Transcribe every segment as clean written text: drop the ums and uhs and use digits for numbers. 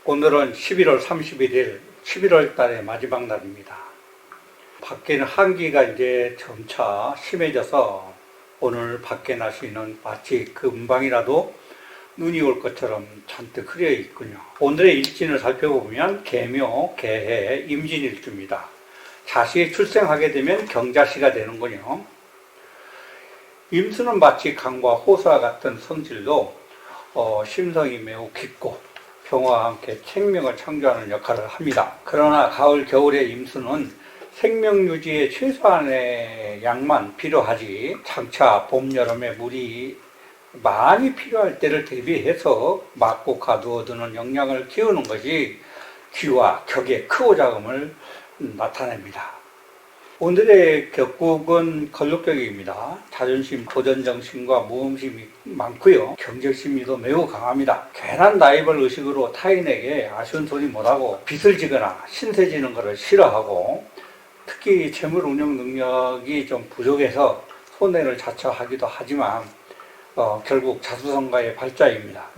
오늘은 11월 31일, 11월 달의 마지막 날입니다. 밖에는 한기가 이제 점차 심해져서 오늘 밖에 날씨는 마치 금방이라도 눈이 올 것처럼 잔뜩 흐려 있군요. 오늘의 일진을 살펴보면 개묘, 개해, 임진일주입니다. 자식이 출생하게 되면 경자시가 되는군요. 임수는 마치 강과 호수와 같은 성질로 심성이 매우 깊고 평화와 함께 생명을 창조하는 역할을 합니다. 그러나 가을, 겨울의 임수는 생명 유지에 최소한의 양만 필요하지 장차 봄, 여름에 물이 많이 필요할 때를 대비해서 맑고 가두어두는 역량을 키우는 것이 기와 격의 크고 작음을 나타냅니다. 오늘의 격국은 걸록격입니다. 자존심, 도전정신과 모험심이 많고요. 경쟁심도 매우 강합니다. 괜한 나이벌 의식으로 타인에게 아쉬운 소리 못하고 빚을 지거나 신세 지는 것을 싫어하고 특히 재물 운영 능력이 좀 부족해서 손해를 자처하기도 하지만 결국 자수성가의 발자입니다.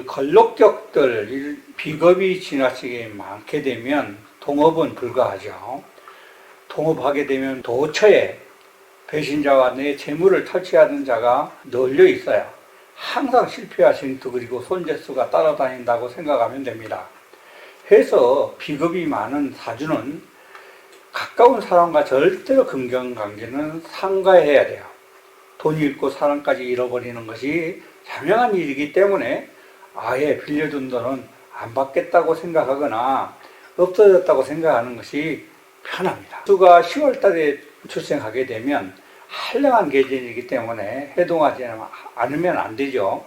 걸록격들, 비겁이 지나치게 많게 되면 동업은 불가하죠. 동업하게 되면 도처에 배신자와 내 재물을 탈취하는 자가 널려 있어요. 항상 실패와 진투 그리고 손재수가 따라다닌다고 생각하면 됩니다. 해서 비겁이 많은 사주는 가까운 사람과 절대로 금경관계는 삼가해야 돼요. 돈이 잃고 사람까지 잃어버리는 것이 자명한 일이기 때문에 아예 빌려준 돈은 안 받겠다고 생각하거나 없어졌다고 생각하는 것이 편합니다. 수가 10월 달에 출생하게 되면 한량한 계절이기 때문에 해동하지 않으면 안 되죠.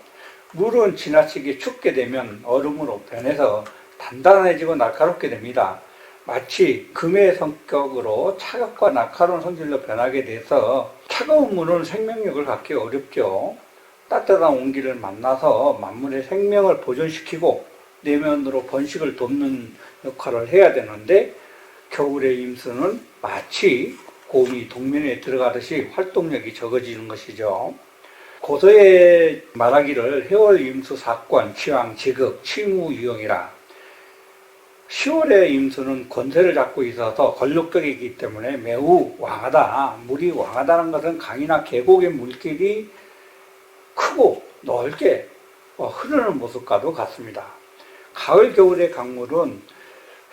물은 지나치게 춥게 되면 얼음으로 변해서 단단해지고 날카롭게 됩니다. 마치 금의 성격으로 차갑고 날카로운 성질로 변하게 돼서 차가운 물은 생명력을 갖기 어렵죠. 따뜻한 온기를 만나서 만물의 생명을 보존시키고 내면으로 번식을 돕는 역할을 해야 되는데 겨울의 임수는 마치 곰이 동면에 들어가듯이 활동력이 적어지는 것이죠. 고서에 말하기를 해월 임수 사권, 치왕, 지극, 치무, 유용이라. 10월의 임수는 권세를 잡고 있어서 걸록격이기 때문에 매우 왕하다. 물이 왕하다는 것은 강이나 계곡의 물길이 크고 넓게 흐르는 모습과도 같습니다. 가을, 겨울의 강물은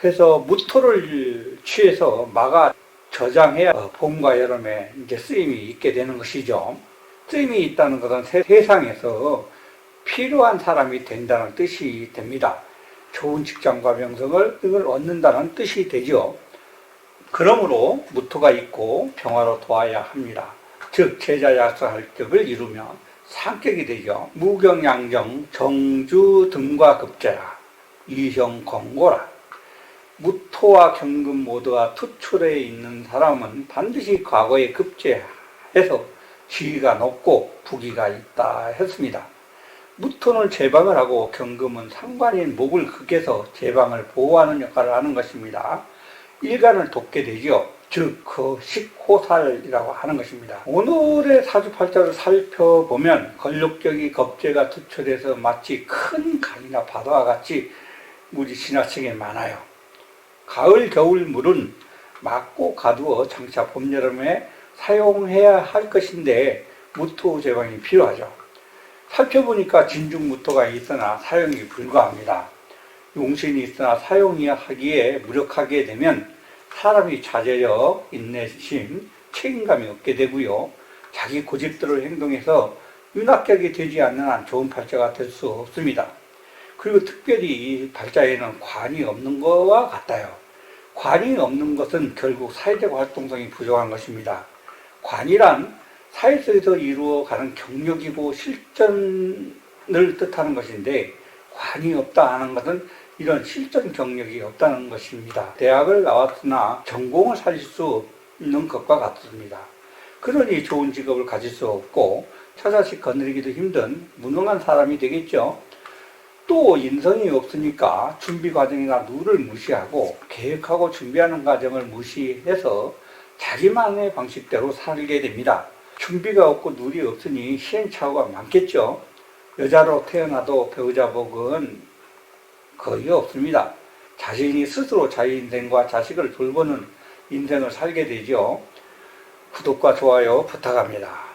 해서 무토를 취해서 막아 저장해야 봄과 여름에 이제 쓰임이 있게 되는 것이죠. 쓰임이 있다는 것은 세상에서 필요한 사람이 된다는 뜻이 됩니다. 좋은 직장과 명성을 얻는다는 뜻이 되죠. 그러므로 무토가 있고 평화로 도와야 합니다. 즉 제자약사할 격을 이루며 상격이 되죠. 무경양정, 정주 등과 급제라. 이형 권고라. 무토와 경금 모두가 투출해 있는 사람은 반드시 과거에 급제해서 지위가 높고 부귀가 있다 했습니다. 무토는 제방을 하고 경금은 상관인 목을 극해서 제방을 보호하는 역할을 하는 것입니다. 일간을 돕게 되죠. 즉, 식호살이라고 하는 것입니다. 오늘의 사주팔자를 살펴보면 걸록격이 겁재가 투출해서 마치 큰 강이나 바다와 같이 물이 지나치게 많아요. 가을, 겨울 물은 맑고 가두어 장차 봄, 여름에 사용해야 할 것인데 무토 제방이 필요하죠. 살펴보니까 진중무토가 있으나 사용이 불가합니다. 용신이 있으나 사용이 하기에 무력하게 되면 사람이 자제력, 인내심, 책임감이 없게 되고요. 자기 고집대로 행동해서 윤학격이 되지 않는 한 좋은 팔자가 될 수 없습니다. 그리고 특별히 이 팔자에는 관이 없는 것과 같아요. 관이 없는 것은 결국 사회적 활동성이 부족한 것입니다. 관이란 사회 속에서 이루어가는 경력이고 실전을 뜻하는 것인데 관이 없다 하는 것은 이런 실전 경력이 없다는 것입니다. 대학을 나왔으나 전공을 살릴 수 없는 것과 같습니다. 그러니 좋은 직업을 가질 수 없고 처자식 거느리기도 힘든 무능한 사람이 되겠죠. 또 인성이 없으니까 준비 과정이나 룰을 무시하고 계획하고 준비하는 과정을 무시해서 자기만의 방식대로 살게 됩니다. 준비가 없고 룰이 없으니 시행착오가 많겠죠. 여자로 태어나도 배우자 복은 거의 없습니다. 자신이 스스로 자유인생과 자식을 돌보는 인생을 살게 되죠. 구독과 좋아요 부탁합니다.